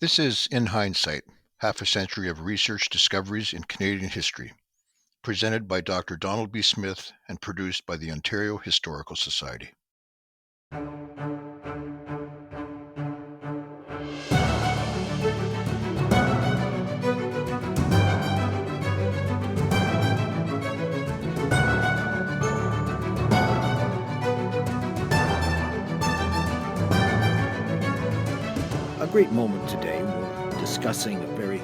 This is In Hindsight, half a century of research discoveries in Canadian history, presented by Dr. Donald B. Smith and produced by the Ontario Historical Society. A great moment today. We're discussing a very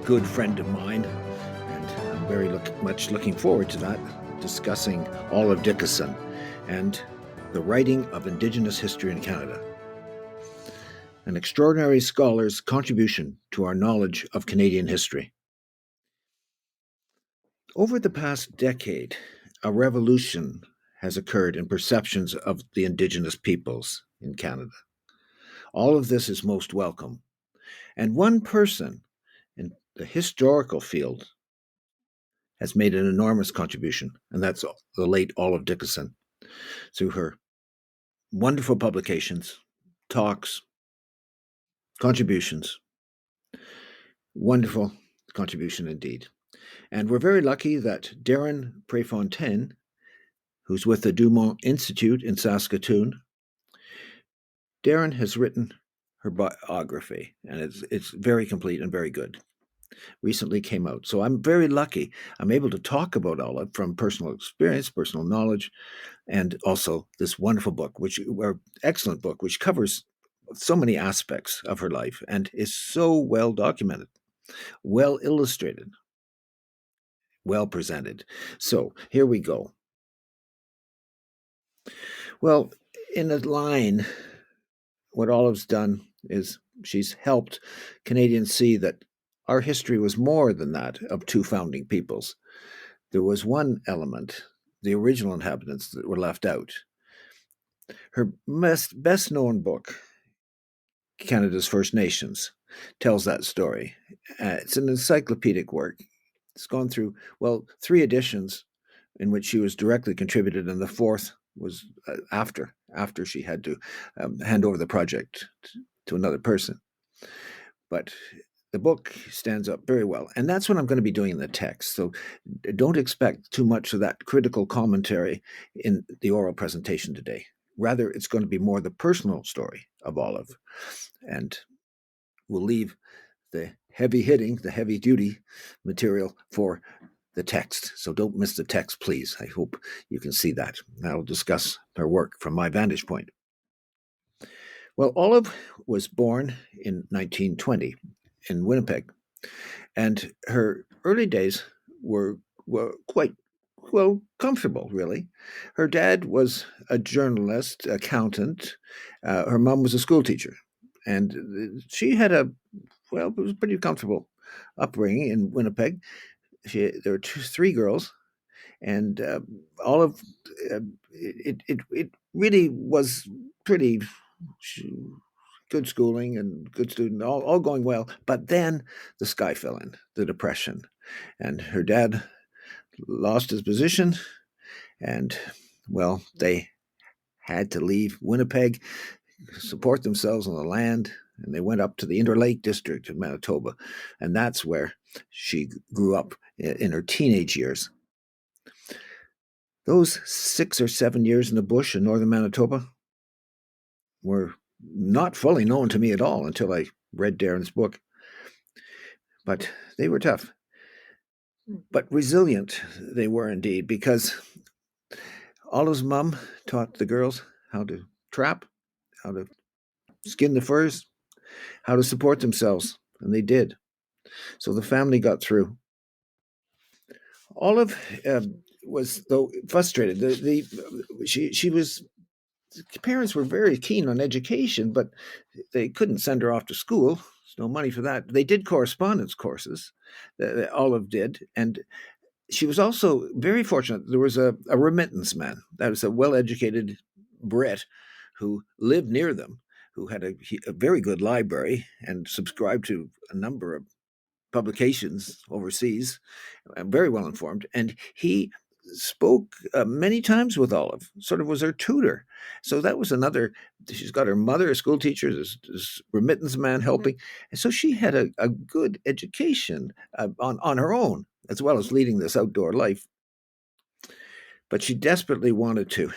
good friend of mine, and I'm very much looking forward to that, discussing all of Dickason and the writing of Indigenous history in Canada. An extraordinary scholar's contribution to our knowledge of Canadian history. Over the past decade, a revolution has occurred in perceptions of the Indigenous peoples in Canada. All of this is most welcome. And one person in the historical field has made an enormous contribution, and that's the late Olive Dickason, through her wonderful publications, talks, contributions. Wonderful contribution indeed. And we're very lucky that Darren Prefontaine, who's with the Dumont Institute in Saskatoon, Darren has written her biography, and it's very complete and very good. Recently came out. So I'm very lucky. I'm able to talk about Olive from personal experience, personal knowledge, and also this wonderful book, excellent book, which covers so many aspects of her life and is so well documented, well illustrated, well presented. So here we go. Well, in a line, what Olive's done is she's helped Canadians see that our history was more than that of two founding peoples. There was one element, the original inhabitants, that were left out. Her best known book, Canada's First Nations, tells that story. It's an encyclopedic work. It's gone through, 3 editions in which she was directly contributed, and the fourth was after she had to hand over the project to another person. But the book stands up very well, and that's what I'm going to be doing in the text. So don't expect too much of that critical commentary in the oral presentation today. Rather, it's going to be more the personal story of Olive, and we'll leave the heavy-hitting, the heavy-duty material for the text. So don't miss the text, please. I hope you can see that. I'll discuss her work from my vantage point. Well, Olive was born in 1920 in Winnipeg, and her early days were quite comfortable, really. Her dad was a journalist, accountant. Her mom was a school teacher, and she had it was pretty comfortable upbringing in Winnipeg. There were three girls, and Olive, it really was pretty good schooling and good student, all going well. But then the sky fell in, the Depression, and her dad lost his position, and they had to leave Winnipeg, support themselves on the land, and they went up to the Interlake District of Manitoba, and that's where she grew up in her teenage years. Those 6 or 7 years in the bush in northern Manitoba were not fully known to me at all until I read Darren's book. But they were tough. But resilient they were indeed, because Olive's mom taught the girls how to trap, how to skin the furs, how to support themselves, and they did. So the family got through. Olive was, though, frustrated. She was. Parents were very keen on education, but they couldn't send her off to school. There's no money for that. They did correspondence courses, Olive did, and she was also very fortunate. There was a remittance man. That was a well-educated Brit who lived near them, who had a very good library and subscribed to a number of publications overseas, very well informed, and he spoke many times with Olive, sort of was her tutor. So that was another. She's got her mother, a school teacher, this remittance man helping. And so she had a good education on her own, as well as leading this outdoor life. But she desperately wanted to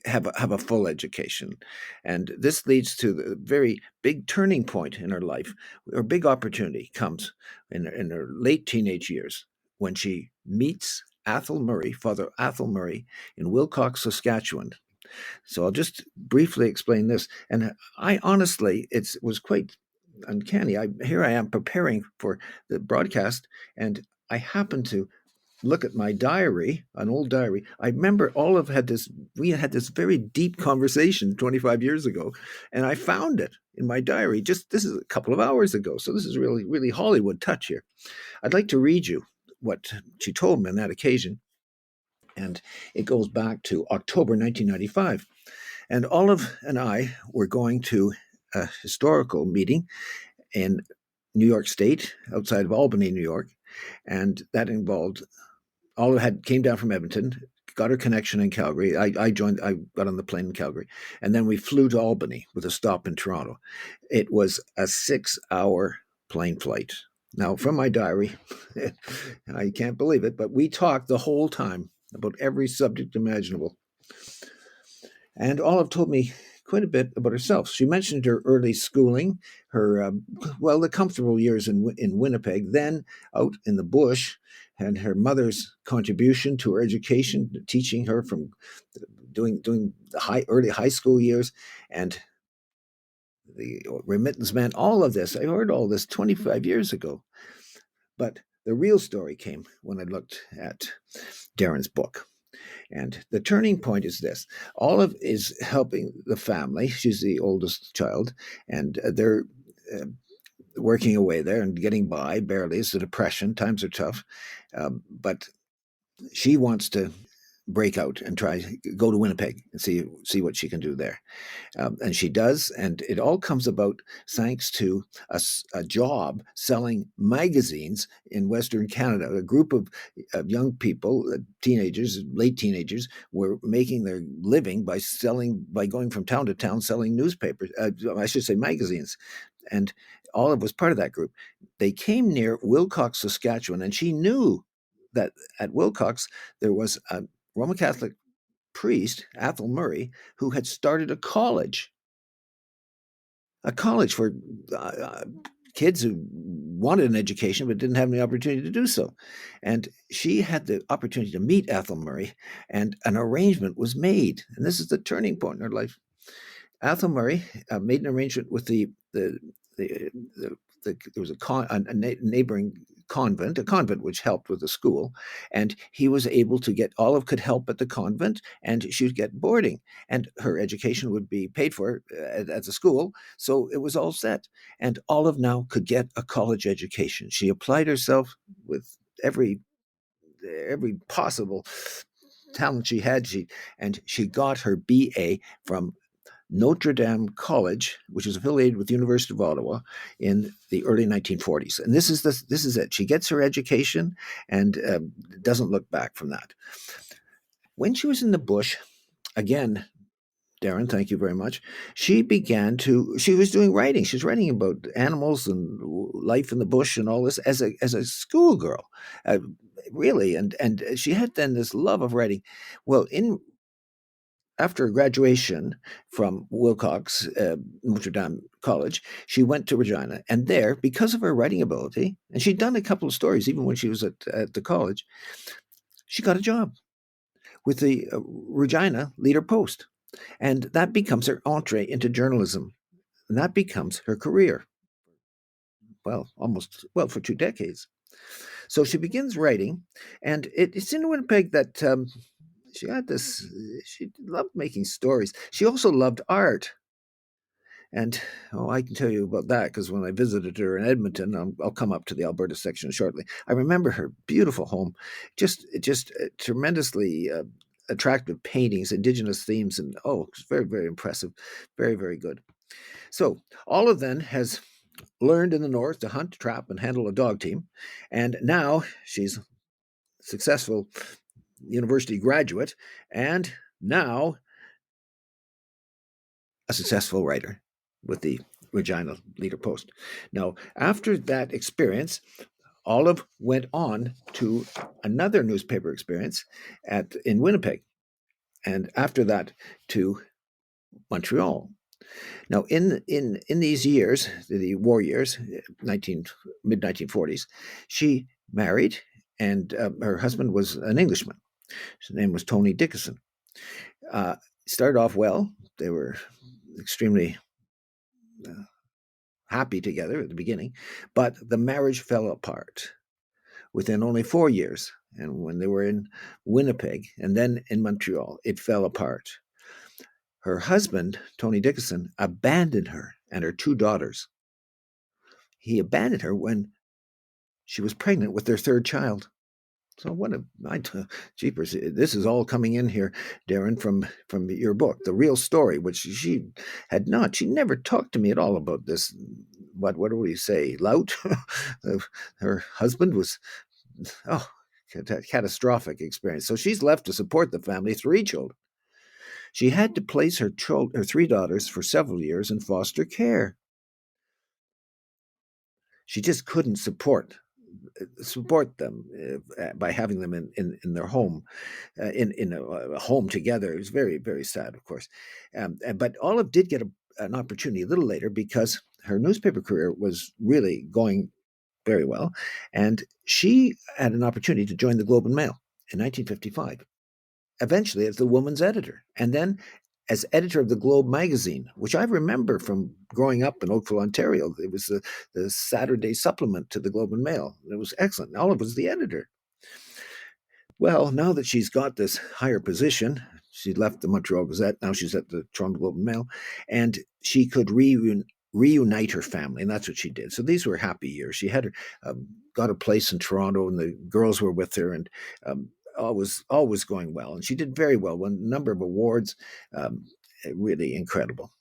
have a full education. And this leads to the very big turning point in her life. Her big opportunity comes in her late teenage years when she meets Athol Murray, Father Athol Murray, in Wilcox, Saskatchewan. So I'll just briefly explain this. And I honestly, it was quite uncanny. Here I am preparing for the broadcast, and I happen to look at my diary, an old diary. I remember we had this very deep conversation 25 years ago, and I found it in my diary. This is a couple of hours ago. So this is really, really Hollywood touch here. I'd like to read you what she told me on that occasion. And it goes back to October 1995. And Olive and I were going to a historical meeting in New York State, outside of Albany, New York. And that involved Olive came down from Edmonton, got her connection in Calgary. I got on the plane in Calgary, and then we flew to Albany with a stop in Toronto. It was a 6-hour plane flight. Now, from my diary, I can't believe it, but we talked the whole time about every subject imaginable. And Olive told me quite a bit about herself. She mentioned her early schooling, her the comfortable years in Winnipeg, then out in the bush, and her mother's contribution to her education, teaching her from doing the early high school years, and the remittance man. All of this, I heard all this 25 years ago, but the real story came when I looked at Darren's book. And the turning point is this. Olive is helping the family. She's the oldest child, and they're working away there and getting by barely. It's a depression. Times are tough. But she wants to break out and go to Winnipeg and see what she can do there. And she does, and it all comes about thanks to a job selling magazines in Western Canada. A group of young people, teenagers, late teenagers, were making their living by going from town to town selling newspapers. I should say magazines. And Olive was part of that group. They came near Wilcox, Saskatchewan, and she knew that at Wilcox there was a Roman Catholic priest, Athol Murray, who had started a college for kids who wanted an education but didn't have any opportunity to do so. And she had the opportunity to meet Athol Murray, and an arrangement was made. And this is the turning point in her life. Athol Murray made an arrangement with there was a neighboring convent, a convent which helped with the school, and he was able to get Olive could help at the convent, and she would get boarding, and her education would be paid for at the school. So it was all set, and Olive now could get a college education. She applied herself with every possible talent she had. She got her BA from Notre Dame College, which is affiliated with the University of Ottawa, in the early 1940s. And this is it. She gets her education and doesn't look back from that. When she was in the bush, again, Darren, thank you very much. She was doing writing. She's writing about animals and life in the bush and all this as a schoolgirl, really. And she had then this love of writing. Well, after graduation from Wilcox, Notre Dame College, she went to Regina. And there, because of her writing ability, and she'd done a couple of stories even when she was at the college, she got a job with the Regina Leader Post. And that becomes her entree into journalism. And that becomes her career. Well, for 2 decades. So she begins writing, and it's in Winnipeg that she had this. She loved making stories. She also loved art. And I can tell you about that because when I visited her in Edmonton, I'll come up to the Alberta section shortly. I remember her beautiful home, just tremendously attractive paintings, Indigenous themes, and it's very, very impressive, very, very good. So Olive then has learned in the north to hunt, trap, and handle a dog team, and now she's successful university graduate, and now a successful writer with the Regina Leader Post. Now, after that experience, Olive went on to another newspaper experience in Winnipeg, and after that to Montreal. Now, in these years, the war years, mid 1940s, she married, and her husband was an Englishman. His name was Tony Dickason. Started off well. They were extremely happy together at the beginning, but the marriage fell apart within only 4 years. And when they were in Winnipeg and then in Montreal, it fell apart. Her husband, Tony Dickason, abandoned her and her 2 daughters. He abandoned her when she was pregnant with their 3rd child. So jeepers, this is all coming in here, Darren, from your book, The Real Story, which she never talked to me at all about this. What do we say, lout? Her husband was, catastrophic experience. So she's left to support the family, 3 children. She had to place her 3 daughters for several years in foster care. She just couldn't support them by having them in their home, in a home together. It was very, very sad, of course. But Olive did get an opportunity a little later because her newspaper career was really going very well, and she had an opportunity to join the Globe and Mail in 1955. Eventually as the woman's editor, and then as editor of the Globe magazine, which I remember from growing up in Oakville, Ontario. It was the Saturday supplement to the Globe and Mail. It was excellent. Olive was the editor. Well, now that she's got this higher position, she left the Montreal Gazette. Now she's at the Toronto Globe and Mail, and she could reunite her family, and that's what she did. So these were happy years. She had got a place in Toronto, and the girls were with her, and always going well. And she did very well, won a number of awards, really incredible.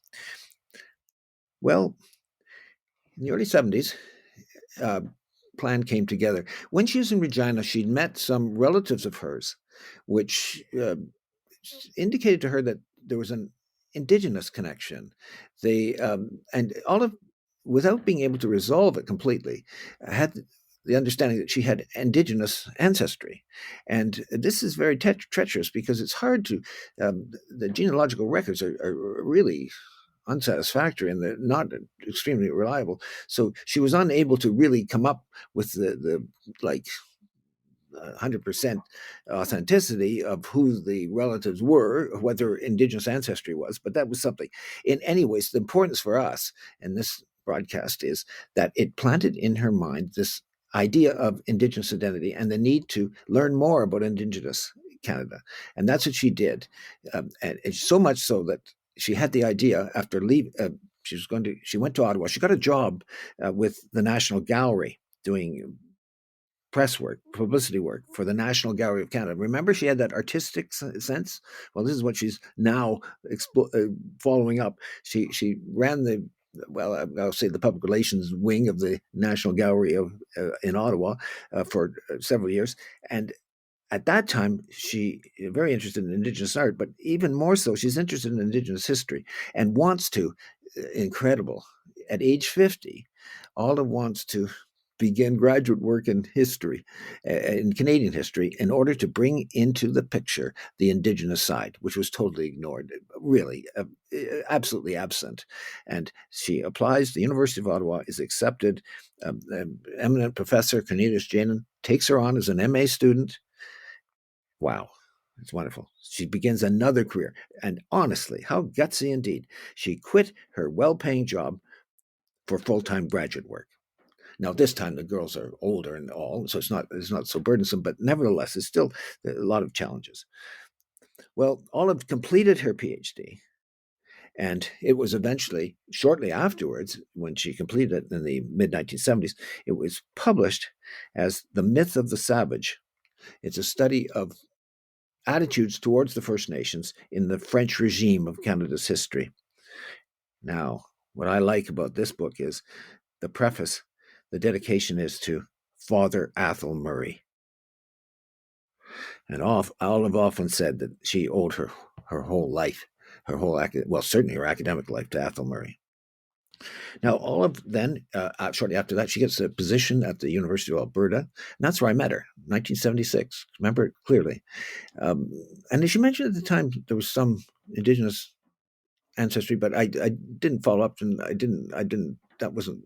Well, in the early 70s, plan came together. When she was in Regina, she'd met some relatives of hers, which indicated to her that there was an Indigenous connection. They and Olive, without being able to resolve it completely, had the understanding that she had Indigenous ancestry. And this is very treacherous because it's hard to, the genealogical records are really unsatisfactory and they're not extremely reliable. So she was unable to really come up with the 100% authenticity of who the relatives were, what their Indigenous ancestry was, but that was something. In any ways, the importance for us in this broadcast is that it planted in her mind this idea of Indigenous identity and the need to learn more about Indigenous Canada. And that's what she did. And so much so that she had the idea after leaving, she went to Ottawa. She got a job with the National Gallery doing press work, publicity work for the National Gallery of Canada. Remember, she had that artistic sense? Well, this is what she's now following up. She ran I'll say the public relations wing of the National Gallery in Ottawa for several years. And at that time, she very interested in Indigenous art, but even more so, she's interested in Indigenous history and wants to, incredible, at age 50, Olive wants to begin graduate work in history, in Canadian history, in order to bring into the picture the Indigenous side, which was totally ignored, really, absolutely absent. And she applies. The University of Ottawa is accepted. Eminent professor Cornelius Janin takes her on as an MA student. Wow. It's wonderful. She begins another career. And honestly, how gutsy indeed. She quit her well-paying job for full-time graduate work. Now, this time the girls are older and all, so it's not so burdensome, but nevertheless, it's still a lot of challenges. Well, Olive completed her PhD, and it was eventually, shortly afterwards, when she completed it in the mid-1970s, it was published as The Myth of the Savage. It's a study of attitudes towards the First Nations in the French regime of Canada's history. Now, what I like about this book is the preface. The dedication is to Father Athol Murray. And Olive often said that she owed her whole life, certainly her academic life, to Ethel Murray. Now, Olive then, shortly after that, she gets a position at the University of Alberta, and that's where I met her, 1976. Remember it clearly. And as she mentioned at the time, there was some Indigenous ancestry, but I didn't follow up, and I didn't. That wasn't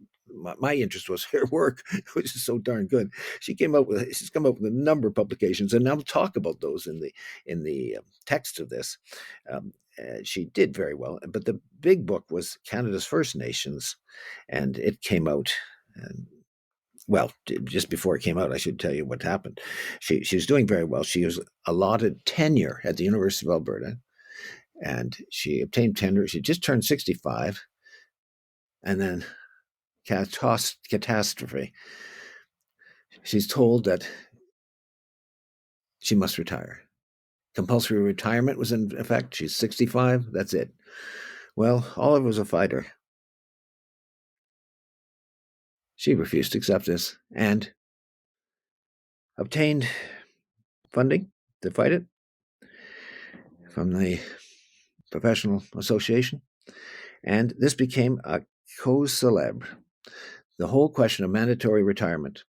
my interest. Was her work, which is so darn good. She's come up with a number of publications, and I'll talk about those in the text of this. She did very well, but the big book was Canada's First Nations, and it came out. Well, just before it came out, I should tell you what happened. She was doing very well. She was allotted tenure at the University of Alberta, and she obtained tenure. She just turned 65, and then catastrophe. She's told that she must retire. Compulsory retirement was in effect. She's 65. That's it. Well, Olive was a fighter. She refused to accept this and obtained funding to fight it from the Professional Association. And this became a cause célèbre. The whole question of mandatory retirement.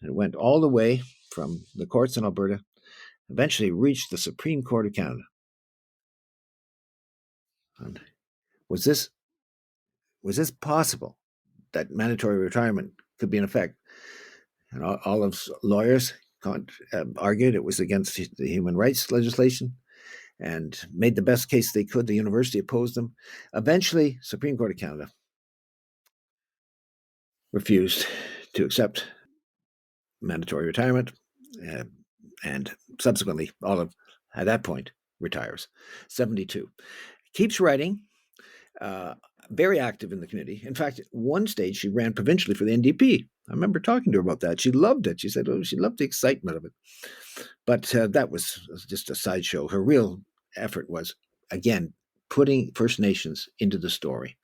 It went all the way from the courts in Alberta, eventually reached the Supreme Court of Canada. And was this possible, that mandatory retirement could be in effect? And Olive's lawyers argued it was against the human rights legislation and made the best case they could. The university opposed them. Eventually, Supreme Court of Canada refused to accept mandatory retirement, and subsequently, Olive, at that point, retires. 72. Keeps writing, very active in the community. In fact, at one stage, she ran provincially for the NDP. I remember talking to her about that. She loved it. She said, she loved the excitement of it. But that was just a sideshow. Her real effort was, again, putting First Nations into the story.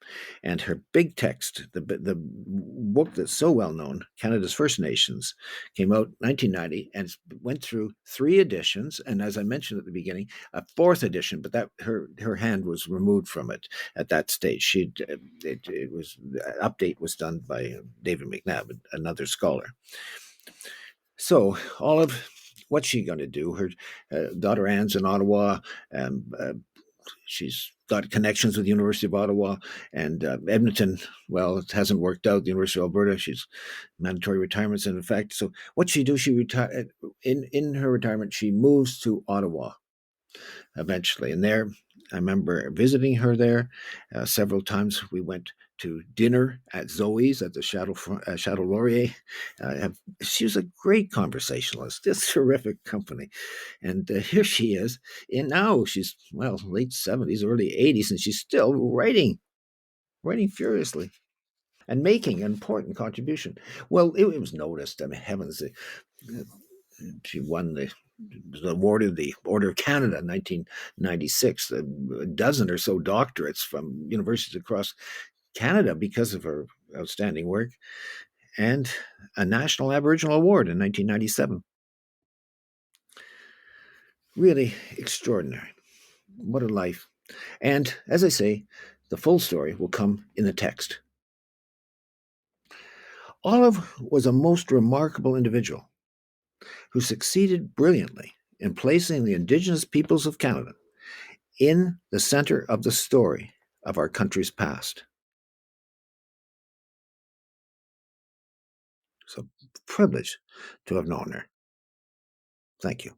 And her big text, the book that's so well known, Canada's First Nations, came out 1990 and went through 3 editions. And as I mentioned at the beginning, a 4th edition, but that her hand was removed from it at that stage. It was update was done by David McNabb, another scholar. So Olive, what's she going to do? Her daughter Anne's in Ottawa. She's got connections with the University of Ottawa and Edmonton. Well, it hasn't worked out. The University of Alberta, she's mandatory retirements in effect. So what she do? She retire in her retirement. She moves to Ottawa eventually, and there I remember visiting her there several times. We went to dinner at Zoe's at the Chateau Laurier. She was a great conversationalist, just terrific company. And here she is. And now she's, late 70s, early 80s, and she's still writing furiously and making an important contribution. Well, it was noticed. I mean, heavens, she won the awarded the Order of Canada in 1996, a dozen or so doctorates from universities across Canada because of her outstanding work, and a National Aboriginal Award in 1997. Really extraordinary. What a life. And as I say, the full story will come in the text. Olive was a most remarkable individual who succeeded brilliantly in placing the Indigenous peoples of Canada in the center of the story of our country's past. So, privilege to have known her. Thank you.